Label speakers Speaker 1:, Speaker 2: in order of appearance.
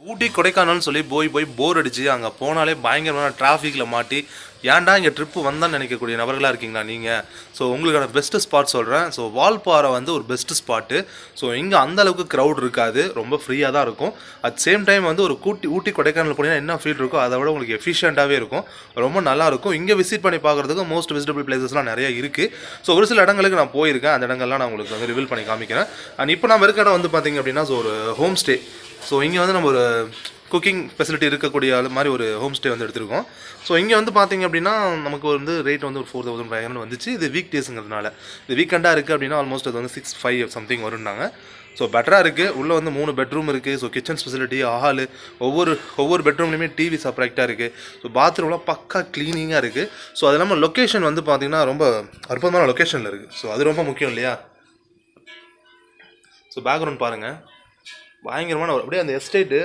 Speaker 1: ஊட்டி கொடைக்கானல்னு சொல்லி போய் போர் அடிச்சு அங்கே போனாலே பயங்கரமான டிராஃபிக்கில் மாட்டி ஏன்டா இங்கே ட்ரிப்பு வந்தான்னு நினைக்கக்கூடிய நபர்களாக இருக்கீங்களா நீங்கள்? ஸோ உங்களுக்கான பெஸ்ட்டு ஸ்பாட் சொல்கிறேன். ஸோ வால்பாறை வந்து ஒரு பெஸ்ட்டு ஸ்பாட்டு. ஸோ இங்கே அந்தளவுக்கு க்ரௌட் இருக்காது, ரொம்ப ஃப்ரீயாக தான் இருக்கும். அட் சேம் டைம் வந்து ஒரு ஊட்டி கொடைக்கானல் போனீங்கன்னா என்ன ஃபீல் இருக்கோ அதை விட உங்களுக்கு எஃபிஷியண்ட்டாகவே இருக்கும், ரொம்ப நல்லாயிருக்கும். இங்கே விசிட் பண்ணி பார்க்குறதுக்கு மோஸ்ட் விசிட்டபிள் பிளேசஸ்லாம் நிறையா இருக்குது. ஸோ ஒரு சில இடங்களுக்கு நான் போயிருக்கேன், அந்த இடங்கள்லாம் நான் உங்களுக்கு வந்து ரிவீல் பண்ணி காமிக்கிறேன். அண்ட் இப்போ நம்ம இருக்க இடம் வந்து பார்த்திங்க அப்படின்னா ஸோ ஒரு ஹோம் ஸ்டே. ஸோ இங்கே வந்து நம்ம ஒரு குக்கிங் ஃபெசிலிட்டி இருக்கக்கூடிய மாதிரி ஒரு ஹோம் ஸ்டே வந்து எடுத்திருக்கோம். ஸோ இங்கே வந்து பார்த்திங்க அப்படின்னா நமக்கு வந்து ரேட் வந்து ஒரு 4500 வந்துச்சு. இது வீக் டேஸுங்கிறதுனால, இது வீக்கெண்டாக இருக்குது அப்படின்னா ஆல்மோஸ்ட் அது வந்து 6,500 சம்திங் வரும்னாங்க. ஸோ பெட்டராக இருக்குது. உள்ளே வந்து 3 பெட்ரூம் இருக்குது. ஸோ கிச்சன் ஃபெசிலிட்டி, ஹாலு, ஒவ்வொரு பெட்ரூம்லேயுமே டிவி செப்பரேட்டாக இருக்குது. ஸோ பாத்ரூம்லாம் பக்கா க்ளீனிங்காக இருக்குது. ஸோ அது இல்லாமல் லொக்கேஷன் வந்து பார்த்திங்கன்னா ரொம்ப அற்புதமான லொக்கேஷனில் இருக்குது. ஸோ அது ரொம்ப முக்கியம் இல்லையா? ஸோ பேக்ரவுண்ட் பாருங்கள், பயங்கரமான அப்படியே அந்த எஸ்டேட்டு